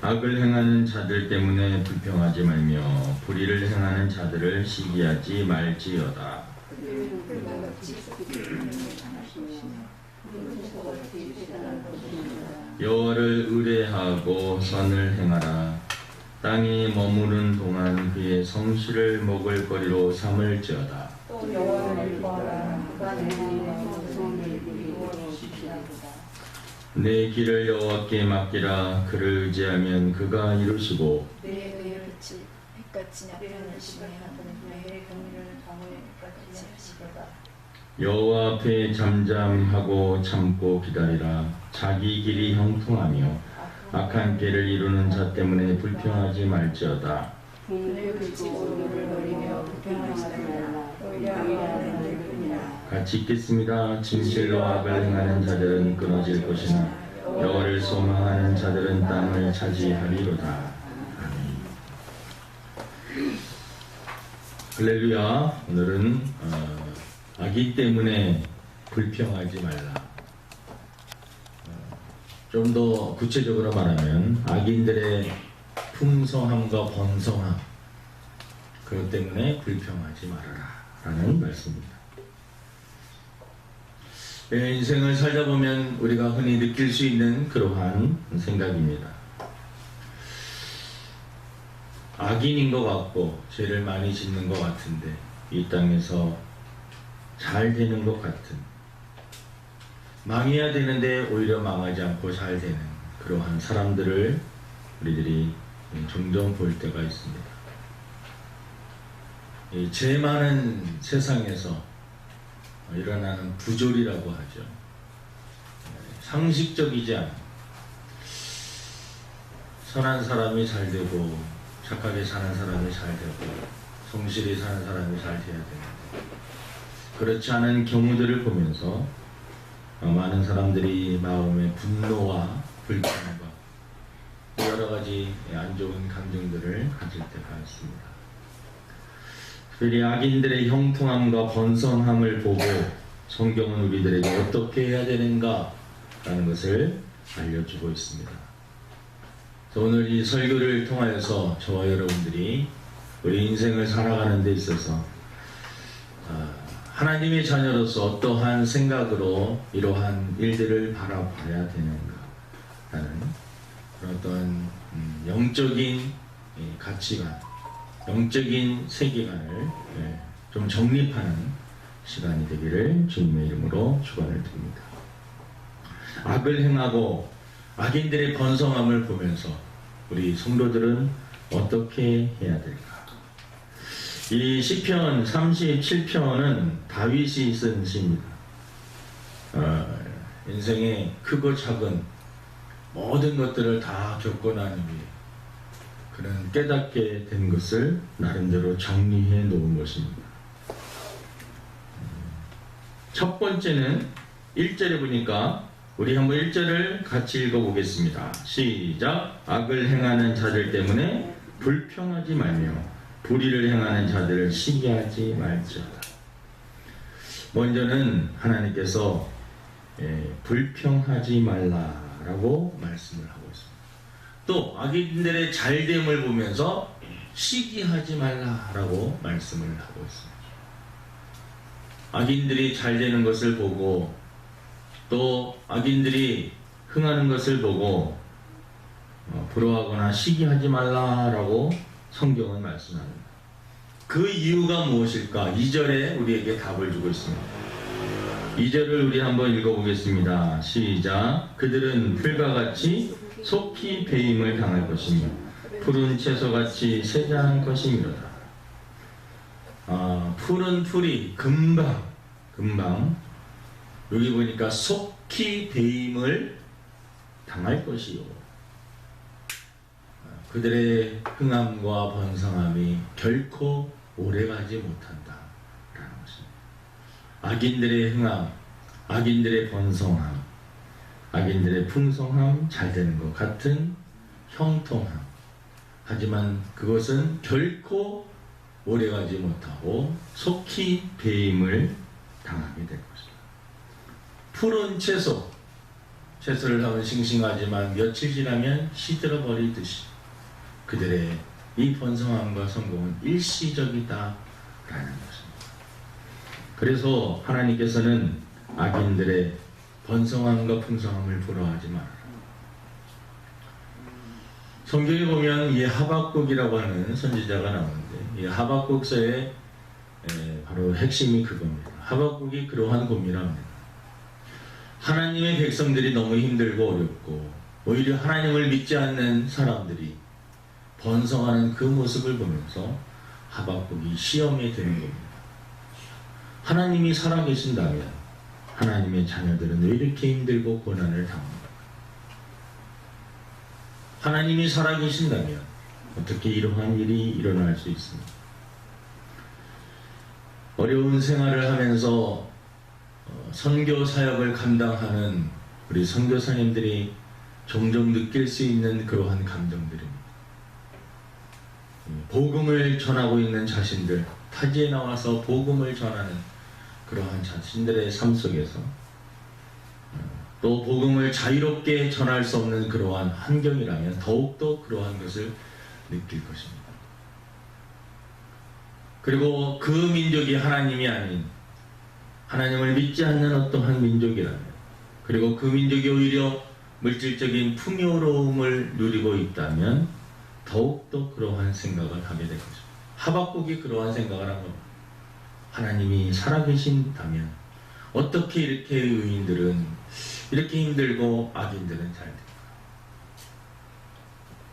악을 행하는 자들 때문에 불평하지 말며 불의를 행하는 자들을 시기하지 말지어다. 여호와를 의뢰하고 선을 행하라. 땅에 머무른 동안 그의 성실을 먹을 거리로 삼을지어다. 또 여호와를 기뻐하라. 그가 내 마음에 소원을 이루고 시키리로다. 내 길을 여호와께 맡기라. 그를 의지하면 그가 이루시고 내 의의 빛이 빛같이 나타나시며 내 경륜을 강을 같이 하시리로다. 여호와 앞에 잠잠하고 참고 기다리라. 자기 길이 형통하며 악한 길을 이루는 자 때문에 불평하지 말지어다. 내 빛이 오늘을 버리며 불평하지 말라. 오히려 하는 뿐이라. 같이 읽겠습니다. 진실로 악을 행하는 자들은 끊어질 것이나 여호와를 소망하는 자들은 땅을 차지하리로다. 아멘. 할렐루야. 오늘은 악의 때문에 불평하지 말라. 좀 더 구체적으로 말하면 악인들의 풍성함과 번성함, 그것 때문에 불평하지 말아라 라는 말씀입니다. 인생을 살다 보면 우리가 흔히 느낄 수 있는 그러한 생각입니다. 악인인 것 같고 죄를 많이 짓는 것 같은데 이 땅에서 잘 되는 것 같은, 망해야 되는데 오히려 망하지 않고 잘 되는 그러한 사람들을 우리들이 종종 볼 때가 있습니다. 이 죄 많은 세상에서 일어나는 부조리라고 하죠. 상식적이지 않은, 선한 사람이 잘 되고 착하게 사는 사람이 잘 되고 성실히 사는 사람이 잘 돼야 되는데 그렇지 않은 경우들을 보면서 많은 사람들이 마음의 분노와 불평과 여러 가지 안 좋은 감정들을 가질 때가 있습니다. 특별히 악인들의 형통함과 번성함을 보고 성경은 우리들에게 어떻게 해야 되는가 라는 것을 알려주고 있습니다. 그래서 오늘 이 설교를 통하여서 저와 여러분들이 우리 인생을 살아가는 데 있어서 하나님의 자녀로서 어떠한 생각으로 이러한 일들을 바라봐야 되는가 라는 그런 어떤 영적인 가치관, 영적인 세계관을 좀 정립하는 시간이 되기를 주님의 이름으로 축원을 드립니다. 악을 행하고 악인들의 번성함을 보면서 우리 성도들은 어떻게 해야 될까? 이 시편 37편은 다윗이 쓴 시입니다. 인생의 크고 작은 모든 것들을 다 겪고 난 후에 그는 깨닫게 된 것을 나름대로 정리해 놓은 것입니다. 첫 번째는 1절에 보니까 우리 한번 1절을 같이 읽어보겠습니다. 시작. 악을 행하는 자들 때문에 불평하지 말며 불의를 행하는 자들을 시기하지 말지어다. 먼저는 하나님께서 불평하지 말라라고 말씀을 하고 있습니다. 또 악인들의 잘됨을 보면서 시기하지 말라라고 말씀을 하고 있습니다. 악인들이 잘되는 것을 보고 또 악인들이 흥하는 것을 보고 부러워하거나 시기하지 말라라고 성경은 말씀합니다. 그 이유가 무엇일까? 2절에 우리에게 답을 주고 있습니다. 2절을 우리 한번 읽어보겠습니다. 시작. 그들은 풀과 같이 속히 배임을 당할 것이며 푸른 채소같이 세장할 것이미로다. 푸른 풀이 금방 여기 보니까 속히 배임을 당할 것이요, 그들의 흥함과 번성함이 결코 오래가지 못한다 라는 것입니다. 악인들의 흥함, 악인들의 번성함, 악인들의 풍성함, 잘되는 것 같은 형통함, 하지만 그것은 결코 오래가지 못하고 속히 배임을 당하게 될 것입니다. 푸른 채소, 채소를 하면 싱싱하지만 며칠 지나면 시들어 버리듯이 그들의 이 번성함과 성공은 일시적이다라는 것입니다. 그래서 하나님께서는 악인들의 번성함과 풍성함을 부러워하지 말아라. 성경에 보면 이 하박국이라고 하는 선지자가 나오는데 이 하박국서의 바로 핵심이 그겁니다. 하박국이 그러한 고민합니다. 하나님의 백성들이 너무 힘들고 어렵고 오히려 하나님을 믿지 않는 사람들이 번성하는 그 모습을 보면서 하박국이 시험이 되는 겁니다. 하나님이 살아계신다면 하나님의 자녀들은 왜 이렇게 힘들고 고난을 당합니까? 하나님이 살아계신다면 어떻게 이러한 일이 일어날 수 있습니까? 어려운 생활을 하면서 선교 사역을 감당하는 우리 선교사님들이 종종 느낄 수 있는 그러한 감정들입니다. 복음을 전하고 있는 자신들, 타지에 나와서 복음을 전하는 그러한 자신들의 삶 속에서 또 복음을 자유롭게 전할 수 없는 그러한 환경이라면 더욱더 그러한 것을 느낄 것입니다. 그리고 그 민족이 하나님이 아닌 하나님을 믿지 않는 어떠한 민족이라면 그리고 그 민족이 오히려 물질적인 풍요로움을 누리고 있다면 더욱더 그러한 생각을 하게 될 것입니다. 하박국이 그러한 생각을 한 겁니다. 하나님이 살아계신다면 어떻게 이렇게 의인들은 이렇게 힘들고 악인들은 잘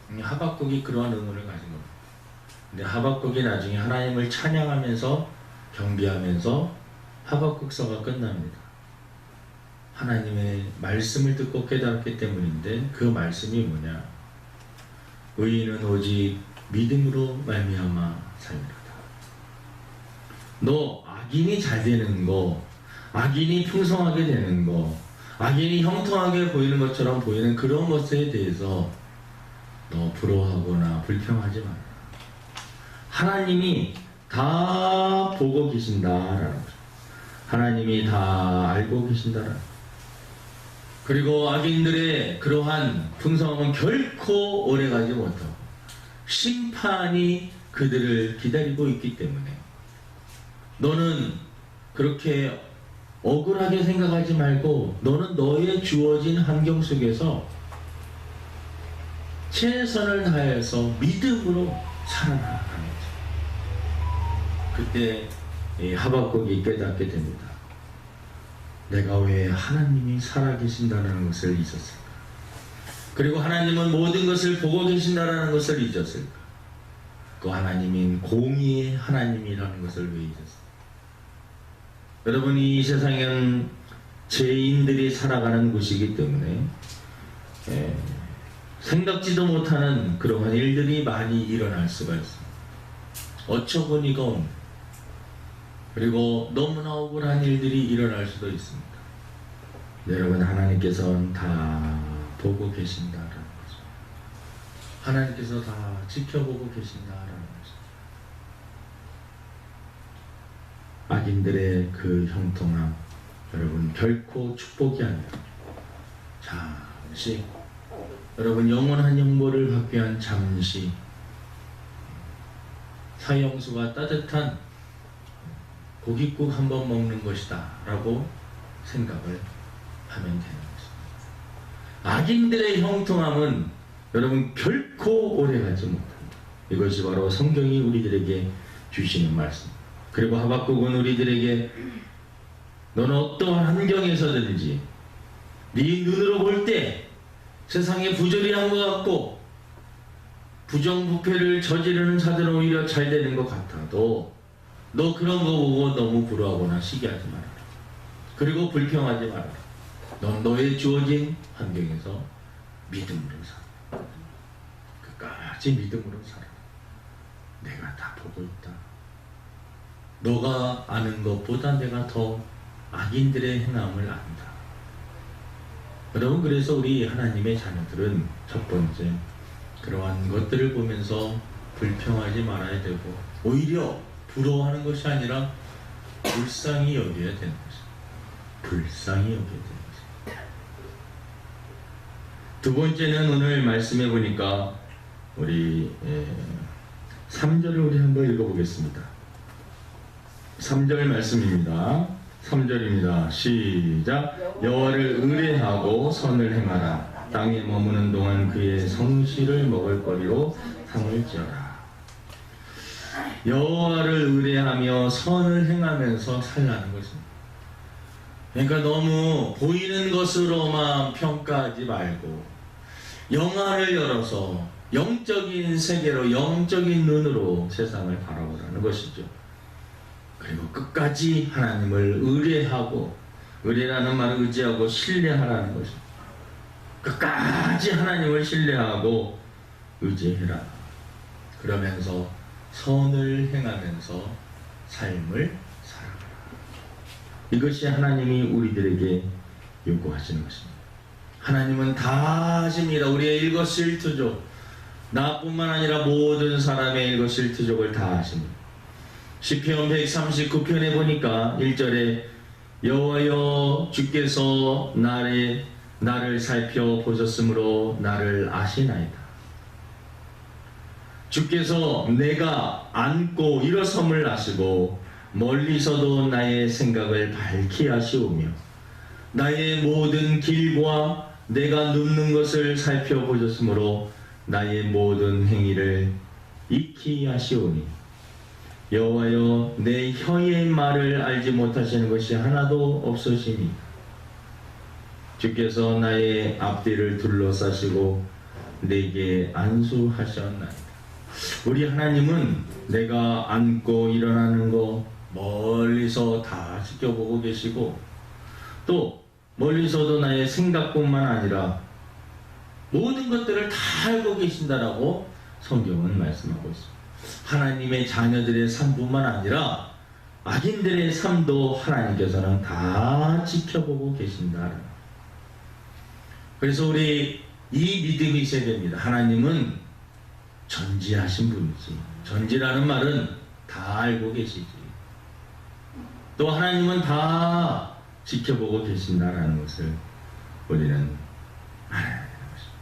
될까? 하박국이 그러한 의문을 가진 겁니다. 근데 하박국이 나중에 하나님을 찬양하면서 경배하면서 하박국서가 끝납니다. 하나님의 말씀을 듣고 깨달았기 때문인데 그 말씀이 뭐냐? 의인은 오직 믿음으로 말미암아 살리로다. 너 악인이 잘 되는 거, 악인이 풍성하게 되는 거, 악인이 형통하게 보이는 것처럼 보이는 그런 것에 대해서 너 부러워하거나 불평하지 마라. 하나님이 다 보고 계신다라는 거죠. 하나님이 다 알고 계신다라는 거죠. 그리고 악인들의 그러한 풍성함은 결코 오래가지 못하고 심판이 그들을 기다리고 있기 때문에 너는 그렇게 억울하게 생각하지 말고 너는 너의 주어진 환경 속에서 최선을 다해서 믿음으로 살아나가는 거죠. 그때 하박국이 깨닫게 됩니다. 내가 왜 하나님이 살아계신다는 것을 잊었을까? 그리고 하나님은 모든 것을 보고 계신다는 것을 잊었을까? 그 하나님인 공의의 하나님이라는 것을 왜 잊었을까? 여러분, 이 세상은 죄인들이 살아가는 곳이기 때문에 생각지도 못하는 그러한 일들이 많이 일어날 수가 있습니다. 어처구니가 없는 그리고 너무나 억울한 일들이 일어날 수도 있습니다. 여러분, 하나님께서는 다 보고 계신다라는 거죠. 하나님께서 다 지켜보고 계신다라는 거죠. 악인들의 그 형통함, 여러분 결코 축복이 아니라 잠시 여러분 영원한 영보를 받기 위한 잠시 사형수가 따뜻한 고깃국 한번 먹는 것이다 라고 생각을 하면 되는 것입니다. 악인들의 형통함은 여러분 결코 오래가지 못합니다. 이것이 바로 성경이 우리들에게 주시는 말씀. 그리고 하박국은 우리들에게 너는 어떠한 환경에서든지 네 눈으로 볼 때 세상에 부조리한 것 같고 부정부패를 저지르는 자들은 오히려 잘 되는 것 같아도 너 그런 거 보고 너무 부러워하거나 시기하지 말아라. 그리고 불평하지 말아라. 넌 너의 주어진 환경에서 믿음으로 살아. 끝까지 믿음으로 살아. 내가 다 보고 있다. 너가 아는 것보다 내가 더 악인들의 행함을 안다. 여러분, 그래서 우리 하나님의 자녀들은 첫 번째 그러한 것들을 보면서 불평하지 말아야 되고 오히려 부러워하는 것이 아니라 불쌍히 여겨야 되는 것입니다. 불쌍히 여겨야 되는 것입니다. 두 번째는 오늘 말씀해 보니까 우리 3절을 우리 한번 읽어보겠습니다. 3절 말씀입니다. 3절입니다. 시작. 여호와를 의뢰하고 선을 행하라. 땅에 머무는 동안 그의 성실을 먹을거리로 삼을지어라. 여호와를 의뢰하며 선을 행하면서 살라는 것입니다. 그러니까 너무 보이는 것으로만 평가하지 말고 영안을 열어서 영적인 세계로, 영적인 눈으로 세상을 바라보라는 것이죠. 그리고 끝까지 하나님을 의뢰하고, 의뢰라는 말은 의지하고 신뢰하라는 것입니다. 끝까지 하나님을 신뢰하고 의지해라. 그러면서 선을 행하면서 삶을 살아가라. 이것이 하나님이 우리들에게 요구하시는 것입니다. 하나님은 다 아십니다. 우리의 일거수일투족, 나뿐만 아니라 모든 사람의 일거수일투족을 다 아십니다. 시편 139편에 보니까 1절에 여호와여 주께서 나를 살펴보셨으므로 나를 아시나이다. 주께서 내가 앉고 일어섬을 아시고 멀리서도 나의 생각을 밝히 아시오며 나의 모든 길과 내가 눕는 것을 살펴보셨으므로 나의 모든 행위를 익히 아시오니 여호와여 내 혀의 말을 알지 못하시는 것이 하나도 없으시니 주께서 나의 앞뒤를 둘러싸시고 내게 안수하셨나이다. 우리 하나님은 내가 앉고 일어나는 거 멀리서 다 지켜보고 계시고 또 멀리서도 나의 생각뿐만 아니라 모든 것들을 다 알고 계신다라고 성경은 말씀하고 있습니다. 하나님의 자녀들의 삶뿐만 아니라 악인들의 삶도 하나님께서는 다 지켜보고 계신다. 그래서 우리 이 믿음이 있어야 됩니다. 하나님은 전지하신 분이지. 전지라는 말은 다 알고 계시지. 또 하나님은 다 지켜보고 계신다라는 것을 우리는 알아야 되는 것입니다.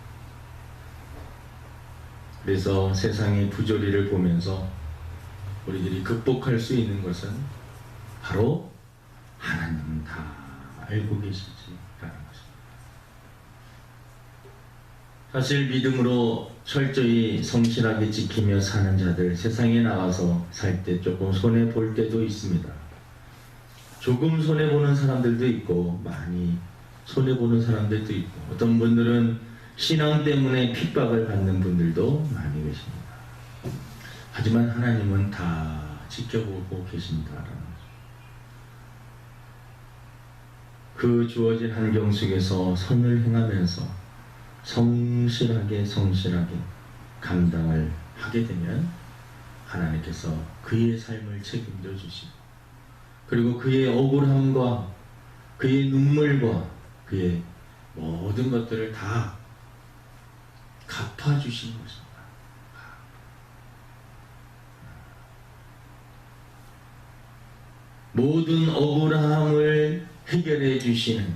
그래서 세상의 부조리를 보면서 우리들이 극복할 수 있는 것은 바로 하나님은 다 알고 계시지라는 것입니다. 사실 믿음으로 철저히 성실하게 지키며 사는 자들, 세상에 나가서 살 때 조금 손해볼 때도 있습니다. 조금 손해보는 사람들도 있고 많이 손해보는 사람들도 있고 어떤 분들은 신앙 때문에 핍박을 받는 분들도 많이 계십니다. 하지만 하나님은 다 지켜보고 계신다라는 거죠. 그 주어진 환경 속에서 선을 행하면서 성실하게 감당을 하게 되면 하나님께서 그의 삶을 책임져 주시고 그리고 그의 억울함과 그의 눈물과 그의 모든 것들을 다 갚아주시는 것입니다. 모든 억울함을 해결해 주시는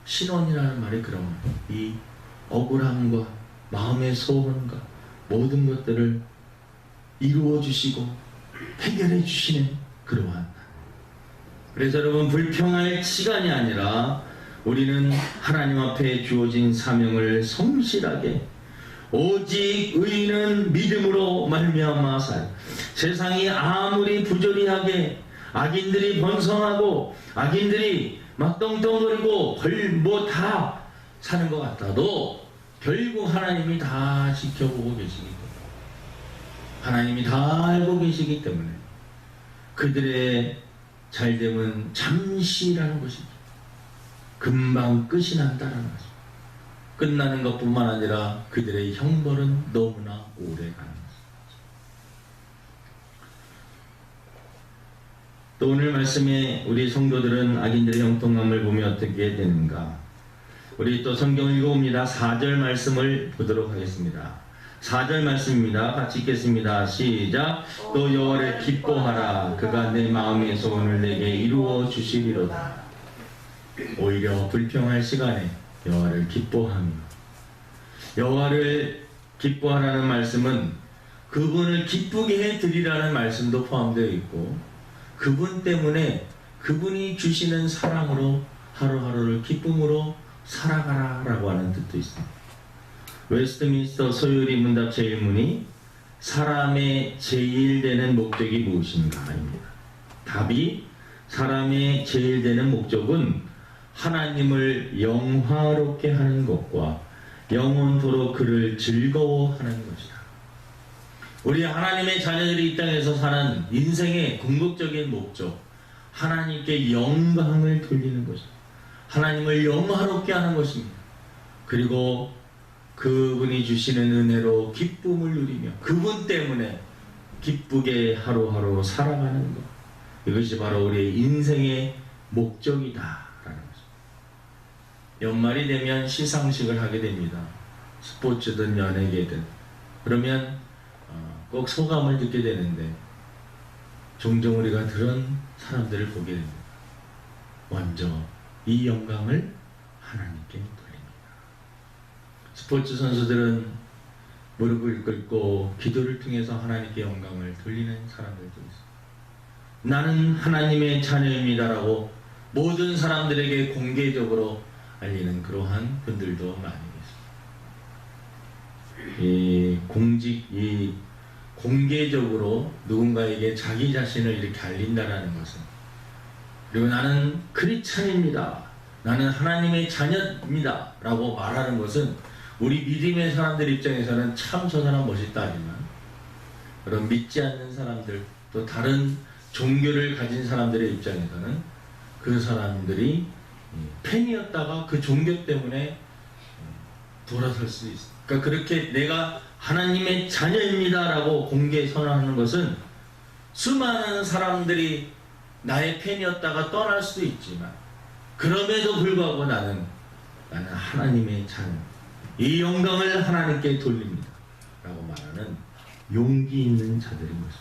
신원이라는 말이 그런 거예요. 이 억울함과 마음의 소원과 모든 것들을 이루어 주시고 해결해 주시는 그러한. 그래서 여러분 불평할 시간이 아니라 우리는 하나님 앞에 주어진 사명을 성실하게 오직 의인은 믿음으로 말미암아 살. 세상이 아무리 부조리하게 악인들이 번성하고 악인들이 막 떵떵거리고 뭐 다 사는 것 같아도 결국 하나님이 다 지켜보고 계시기 때문에 하나님이 다 알고 계시기 때문에 그들의 잘됨은 잠시라는 것이죠. 금방 끝이 난다는 것이죠. 끝나는 것뿐만 아니라 그들의 형벌은 너무나 오래 가는 것이죠. 또 오늘 말씀에 우리 성도들은 악인들의 형통함을 보며 어떻게 되는가? 우리 또 성경 읽어봅니다. 4절 말씀을 보도록 하겠습니다. 4절 말씀입니다. 같이 읽겠습니다. 시작. 또 여호와를 기뻐하라. 그가 내 마음의 소원을 내게 이루어 주시리로다. 오히려 불평할 시간에 여호와를 기뻐하며, 여호와를 기뻐하라는 말씀은 그분을 기쁘게 해드리라는 말씀도 포함되어 있고, 그분 때문에 그분이 주시는 사랑으로 하루하루를 기쁨으로 살아가라 라고 하는 뜻도 있습니다. 웨스트민스터 소요리 문답 제1문이 사람의 제일 되는 목적이 무엇인가 입니다. 답이 사람의 제일 되는 목적은 하나님을 영화롭게 하는 것과 영원토록 그를 즐거워하는 것이다. 우리 하나님의 자녀들이 이 땅에서 사는 인생의 궁극적인 목적, 하나님께 영광을 돌리는 것입니다. 하나님을 영화롭게 하는 것입니다. 그리고 그분이 주시는 은혜로 기쁨을 누리며 그분 때문에 기쁘게 하루하루 살아가는 것, 이것이 바로 우리의 인생의 목적이다 라는 것입니다. 연말이 되면 시상식을 하게 됩니다. 스포츠든 연예계든. 그러면 꼭 소감을 듣게 되는데 종종 우리가 그런 사람들을 보게 됩니다. 먼저 이 영광을 하나님께 돌립니다. 스포츠 선수들은 무릎을 꿇고 기도를 통해서 하나님께 영광을 돌리는 사람들도 있습니다. 나는 하나님의 자녀입니다라고 모든 사람들에게 공개적으로 알리는 그러한 분들도 많이 계십니다. 공개적으로 누군가에게 자기 자신을 이렇게 알린다라는 것은, 그리고 나는 크리스찬입니다, 나는 하나님의 자녀입니다 라고 말하는 것은 우리 믿음의 사람들 입장에서는 참 저 사람 멋있다 하지만, 그런 믿지 않는 사람들, 또 다른 종교를 가진 사람들의 입장에서는 그 사람들이 팬이었다가 그 종교 때문에 돌아설 수 있습니다. 그러니까 그렇게 내가 하나님의 자녀입니다 라고 공개 선언하는 것은 수많은 사람들이 나의 팬이었다가 떠날 수도 있지만, 그럼에도 불구하고 나는 하나님의 자녀, 이 영광을 하나님께 돌립니다 라고 말하는 용기 있는 자들인 것입니다.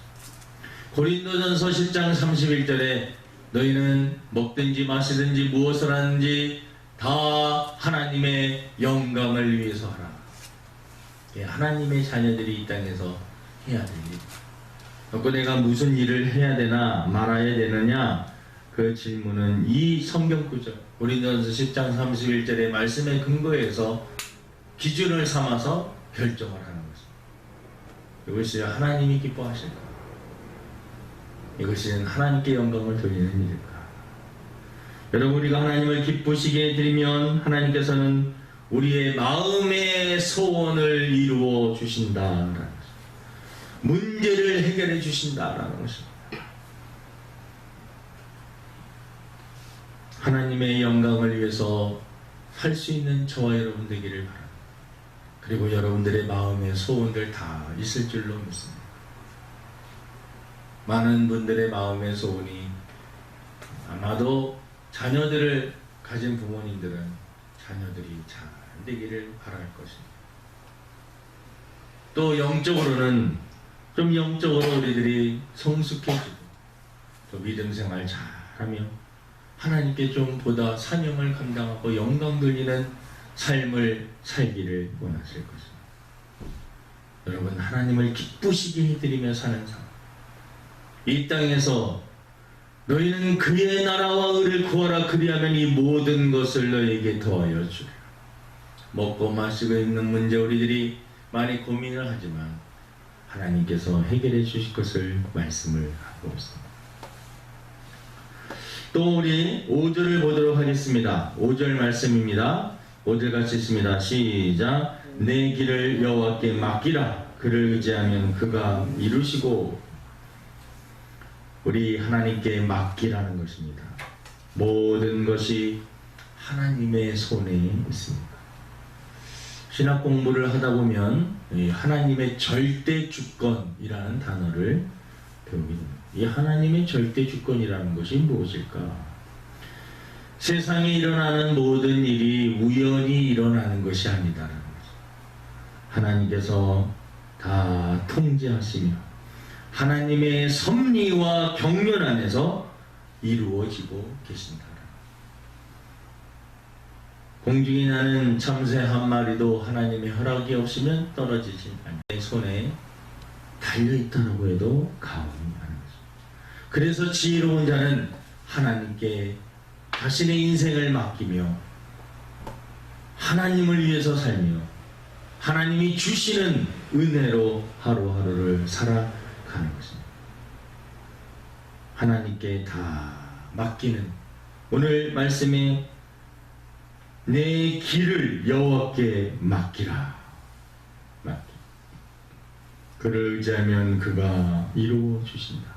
고린도전서 10장 31절에 너희는 먹든지 마시든지 무엇을 하는지 다 하나님의 영광을 위해서 하라. 하나님의 자녀들이 이 땅에서 해야 될 일. 그리고 내가 무슨 일을 해야 되나 말아야 되느냐, 그 질문은 이 성경 구절 고린도전서 10장 31절의 말씀에 근거해서 기준을 삼아서 결정을 하는 것입니다. 이것이 하나님이 기뻐하실까? 이것은 하나님께 영광을 돌리는 일일까? 여러분, 우리가 하나님을 기쁘시게 해드리면 하나님께서는 우리의 마음의 소원을 이루어 주신다라는 것입니다. 문제를 해결해 주신다라는 것입니다. 하나님의 영광을 위해서 살 수 있는 저와 여러분 되기를 바랍니다. 그리고 여러분들의 마음의 소원들 다 있을 줄로 믿습니다. 많은 분들의 마음의 소원이, 아마도 자녀들을 가진 부모님들은 자녀들이 잘 되기를 바랄 것입니다. 또 영적으로는 좀 영적으로 우리들이 성숙해지고 또 믿음 생활 잘하며 하나님께 좀 보다 사명을 감당하고 영광 돌리는 삶을 살기를 원하실 것입니다. 여러분, 하나님을 기쁘시게 해드리며 사는 삶, 이 땅에서 너희는 그의 나라와 의를 구하라, 그리하면 이 모든 것을 너희에게 더하여 주리라. 먹고 마시고 있는 문제 우리들이 많이 고민을 하지만 하나님께서 해결해 주실 것을 말씀을 하고 있습니다. 또 우리 5절을 보도록 하겠습니다. 5절 말씀입니다. 5절 같이 있습니다. 시작. 내 길을 여호와께 맡기라. 그를 의지하면 그가 이루시고. 우리 하나님께 맡기라는 것입니다. 모든 것이 하나님의 손에 있습니다. 신학 공부를 하다 보면 하나님의 절대 주권이라는 단어를 배우게 됩니다. 이 하나님의 절대 주권이라는 것이 무엇일까? 세상에 일어나는 모든 일이 우연히 일어나는 것이 아니다라는 거죠. 하나님께서 다 통제하시며 하나님의 섭리와 경륜 안에서 이루어지고 계신다. 공중에 나는 참새 한 마리도 하나님의 허락이 없으면 떨어지지 않는 내 손에 달려있다고 해도 가오니 하는 것입니다. 그래서 지혜로운 자는 하나님께 자신의 인생을 맡기며 하나님을 위해서 살며 하나님이 주시는 은혜로 하루하루를 살아가는 것입니다. 하나님께 다 맡기는, 오늘 말씀에 내 길을 여호와께 맡기라. 그를 의지하면 그가 이루어 주신다.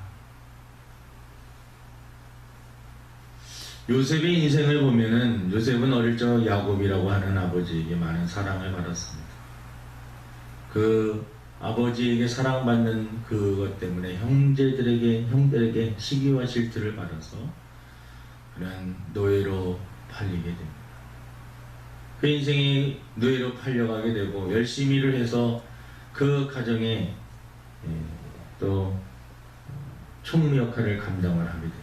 요셉의 인생을 보면은, 요셉은 어릴 적 야곱이라고 하는 아버지에게 많은 사랑을 받았습니다. 그 아버지에게 사랑받는 그것 때문에 형들에게 시기와 질투를 받아서 그는 노예로 팔리게 됩니다. 그 인생이 노예로 팔려가게 되고 열심히 일을 해서 그 가정에 또 총무 역할을 감당을 하게 되죠.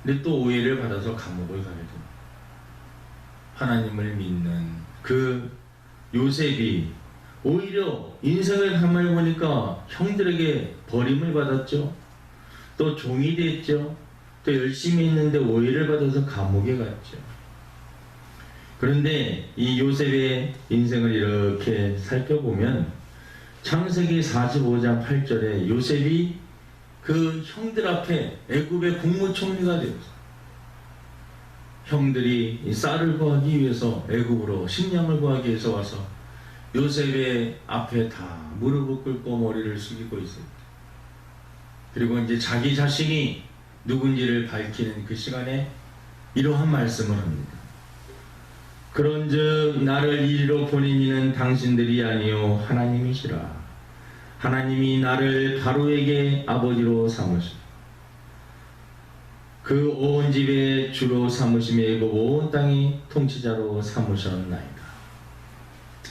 근데 또 오해를 받아서 감옥을 가게 됩니다. 하나님을 믿는 그 요셉이 오히려 인생을 가만히 보니까 형들에게 버림을 받았죠. 또 종이 됐죠. 또 열심히 했는데 오해를 받아서 감옥에 갔죠. 그런데 이 요셉의 인생을 이렇게 살펴보면 창세기 45장 8절에 요셉이 그 형들 앞에 애굽의 국무총리가 되었어요. 형들이 쌀을 구하기 위해서 애굽으로 식량을 구하기 위해서 와서 요셉의 앞에 다 무릎을 꿇고 머리를 숙이고 있습니다. 그리고 이제 자기 자신이 누군지를 밝히는 그 시간에 이러한 말씀을 합니다. 그런즉 나를 이리로 보낸 이는 당신들이 아니요 하나님이시라. 하나님이 나를 바로에게 아버지로 삼으시고 그 온 집의 주로 삼으심에 그 온 땅의 통치자로 삼으셨나이다.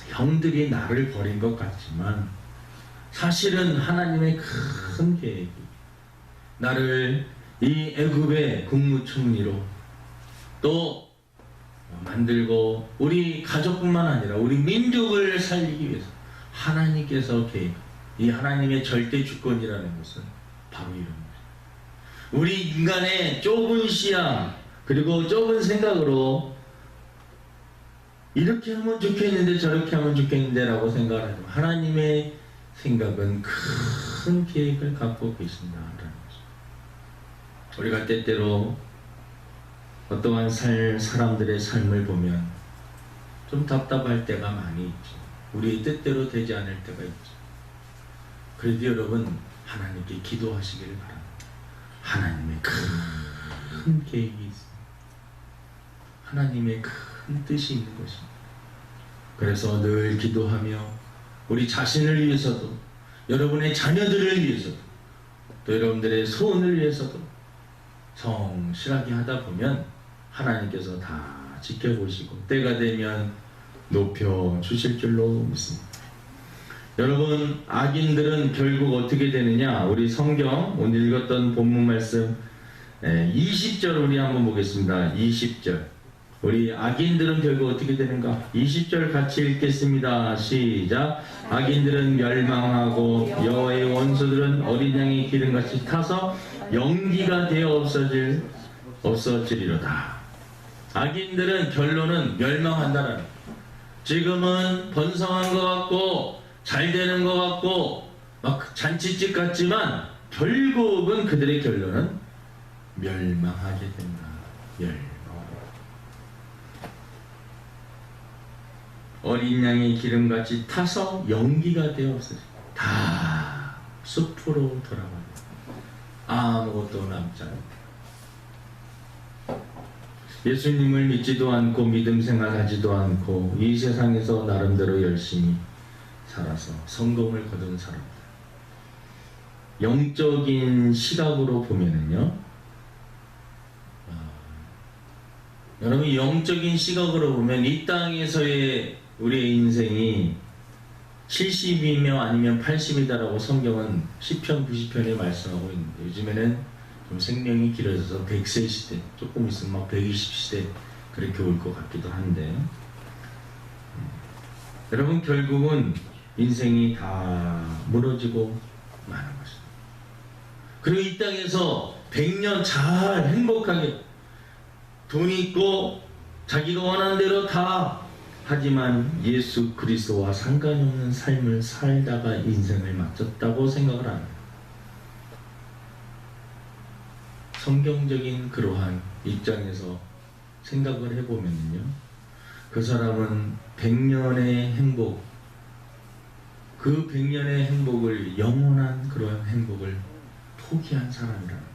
형들이 나를 버린 것 같지만 사실은 하나님의 큰 계획이 나를 이 애굽의 국무총리로 또 만들고 우리 가족뿐만 아니라 우리 민족을 살리기 위해서 하나님께서 계획, 이 하나님의 절대 주권이라는 것은 바로 이런 것입니다. 우리 인간의 좁은 시야 그리고 좁은 생각으로 이렇게 하면 좋겠는데 저렇게 하면 좋겠는데 라고 생각을 하지만 하나님의 생각은 큰 계획을 갖고 계신다라는 것입니다. 우리가 때때로 어떠한 사람들의 삶을 보면 좀 답답할 때가 많이 있죠. 우리의 뜻대로 되지 않을 때가 있죠. 그래도 여러분 하나님께 기도하시기를 바랍니다. 하나님의 큰 계획이 있습니다. 하나님의 큰 뜻이 있는 것입니다. 그래서 늘 기도하며 우리 자신을 위해서도 여러분의 자녀들을 위해서도 또 여러분들의 소원을 위해서도 성실하게 하다 보면 하나님께서 다 지켜보시고 때가 되면 높여주실 줄로 믿습니다. 여러분 악인들은 결국 어떻게 되느냐, 우리 성경 오늘 읽었던 본문 말씀 20절 우리 한번 보겠습니다. 20절 우리 악인들은 결국 어떻게 되는가? 20절 같이 읽겠습니다. 시작. 악인들은 멸망하고 여호와의 원수들은 어린 양의 기름같이 타서 연기가 되어 없어지리로다. 악인들은 결론은 멸망한다라는 거예요. 지금은 번성한 것 같고 잘 되는 것 같고 막 잔치집 같지만 결국은 그들의 결론은 멸망하게 된다. 어린 양의 기름같이 타서 연기가 되어 없어져 다 숲으로 돌아가요. 아무것도 남지 않는다. 예수님을 믿지도 않고 믿음 생활하지도 않고 이 세상에서 나름대로 열심히 살아서 성공을 거둔 사람들, 영적인 시각으로 보면은요, 여러분 영적인 시각으로 보면 이 땅에서의 우리의 인생이 70이며 아니면 80이다라고 성경은 시편 90편에 말씀하고 있는데, 요즘에는 좀 생명이 길어져서 100세 시대, 조금 있으면 막 120시대 그렇게 올 것 같기도 한데, 여러분, 결국은 인생이 다 무너지고 마는 것입니다. 그리고 이 땅에서 100년 잘 행복하게 돈 있고 자기가 원하는 대로 다 하지만 예수 그리스도와 상관이 없는 삶을 살다가 인생을 마쳤다고 생각을 합니다. 성경적인 그러한 입장에서 생각을 해보면요, 그 사람은 100년의 행복, 그 100년의 행복을, 영원한 그러한 행복을 포기한 사람이라는 거죠.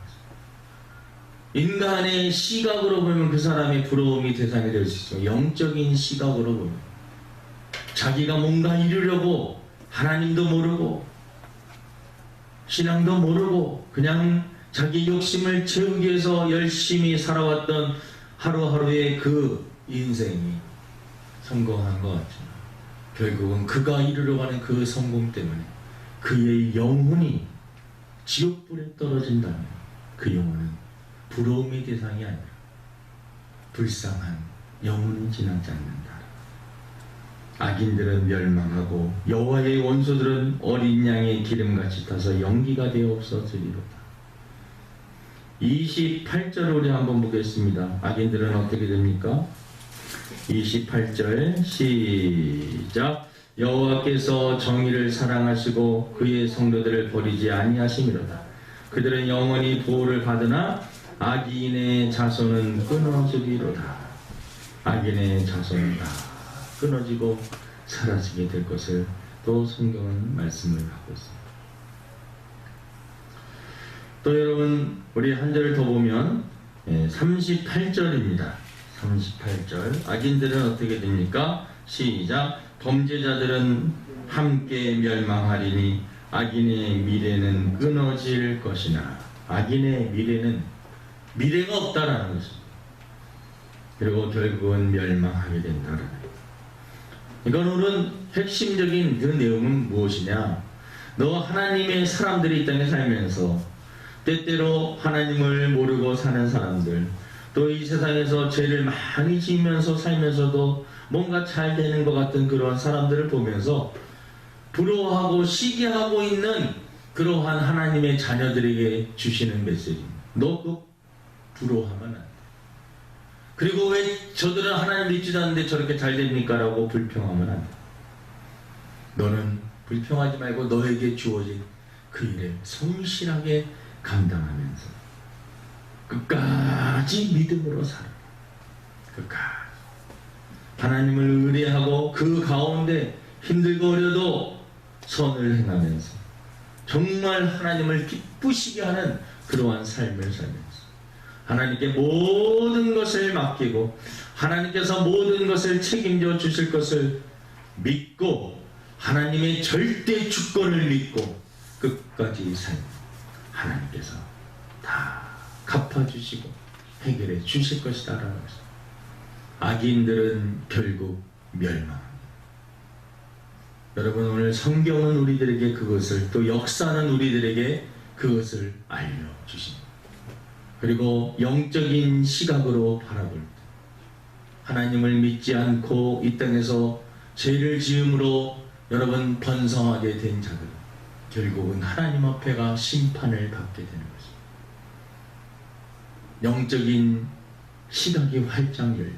인간의 시각으로 보면 그 사람의 부러움이 대상이 될 수 있죠. 영적인 시각으로 보면 자기가 뭔가 이루려고 하나님도 모르고 신앙도 모르고 그냥 자기 욕심을 채우기 위해서 열심히 살아왔던 하루하루의 그 인생이 성공한 것 같지만 결국은 그가 이루려고 하는 그 성공 때문에 그의 영혼이 지옥불에 떨어진다면 그 영혼은 부러움의 대상이 아니라 불쌍한 영혼이 지나지 않는다. 악인들은 멸망하고 여호와의 원수들은 어린 양의 기름같이 타서 연기가 되어 없어지리로다. 28절을 우리 한번 보겠습니다. 악인들은 어떻게 됩니까? 28절 시작. 여호와께서 정의를 사랑하시고 그의 성도들을 버리지 아니하심이로다. 그들은 영원히 보호를 받으나 악인의 자손은 끊어지리로다. 악인의 자손은 다 끊어지고 사라지게 될 것을 또 성경은 말씀을 하고 있습니다. 또 여러분, 우리 한 절을 더 보면 38절입니다. 38절. 악인들은 어떻게 됩니까? 시작. 범죄자들은 함께 멸망하리니 악인의 미래는 끊어질 것이나. 악인의 미래는 미래가 없다라는 것입니다. 그리고 결국은 멸망하게 된다라는 거예요. 이건 오늘 핵심적인 그 내용은 무엇이냐? 너 하나님의 사람들이 이 땅에 살면서 때때로 하나님을 모르고 사는 사람들, 또 이 세상에서 죄를 많이 지으면서 살면서도 뭔가 잘 되는 것 같은 그런 사람들을 보면서 부러워하고 시기하고 있는 그러한 하나님의 자녀들에게 주시는 메시지입니다. 너 그거 부러워하면 안 돼. 그리고 왜 저들은 하나님 믿지도 않는데 저렇게 잘 됩니까? 라고 불평하면 안 돼. 너는 불평하지 말고 너에게 주어진 그 일을 성실하게 감당하면서 끝까지 믿음으로 살아. 끝까지 하나님을 의뢰하고 그 가운데 힘들고 어려도 선을 행하면서 정말 하나님을 기쁘시게 하는 그러한 삶을 살면서 하나님께 모든 것을 맡기고 하나님께서 모든 것을 책임져 주실 것을 믿고 하나님의 절대 주권을 믿고 끝까지 살면 하나님께서 다 갚아주시고 해결해 주실 것이다 라는 것입니다. 악인들은 결국 멸망합니다. 여러분, 오늘 성경은 우리들에게 그것을, 또 역사는 우리들에게 그것을 알려주십니다. 그리고 영적인 시각으로 바라볼 때 하나님을 믿지 않고 이 땅에서 죄를 지음으로 여러분 번성하게 된 자들은 결국은 하나님 앞에가 심판을 받게 되는 것입니다. 영적인 시각이 활짝 열려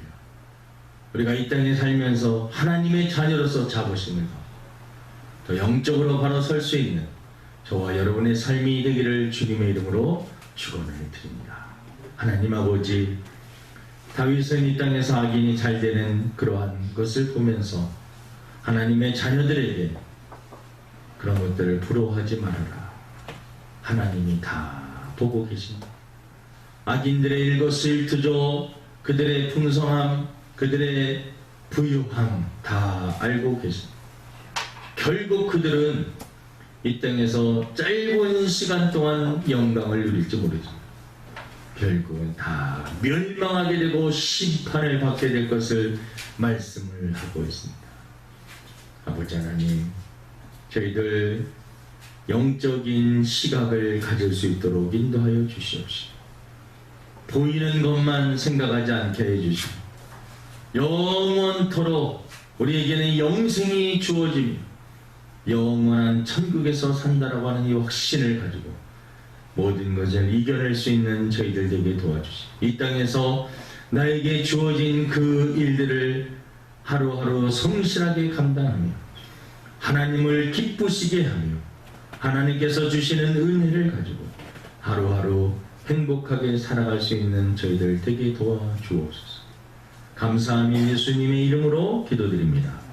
우리가 이 땅에 살면서 하나님의 자녀로서 자부심을 갖고 더 영적으로 바로 설 수 있는 저와 여러분의 삶이 되기를 주님의 이름으로 축원을 드립니다. 하나님 아버지, 다윗은 이 땅에서 악인이 잘 되는 그러한 것을 보면서 하나님의 자녀들에게 그런 것들을 부러워하지 말아라. 하나님이 다 보고 계신다. 악인들의 일거수일투족, 그들의 풍성함, 그들의 부유함 다 알고 계신다. 결국 그들은 이 땅에서 짧은 시간 동안 영광을 누릴지 모르지만 결국은 다 멸망하게 되고 심판을 받게 될 것을 말씀을 하고 있습니다. 아버지 하나님, 저희들 영적인 시각을 가질 수 있도록 인도하여 주시옵시고 보이는 것만 생각하지 않게 해주시고 영원토록 우리에게는 영생이 주어지며 영원한 천국에서 산다라고 하는 이 확신을 가지고 모든 것을 이겨낼 수 있는 저희들 되게 도와주시고, 이 땅에서 나에게 주어진 그 일들을 하루하루 성실하게 감당하며 하나님을 기쁘시게 하며 하나님께서 주시는 은혜를 가지고 하루하루 행복하게 살아갈 수 있는 저희들 되게 도와주옵소서. 감사하며 예수님의 이름으로 기도드립니다.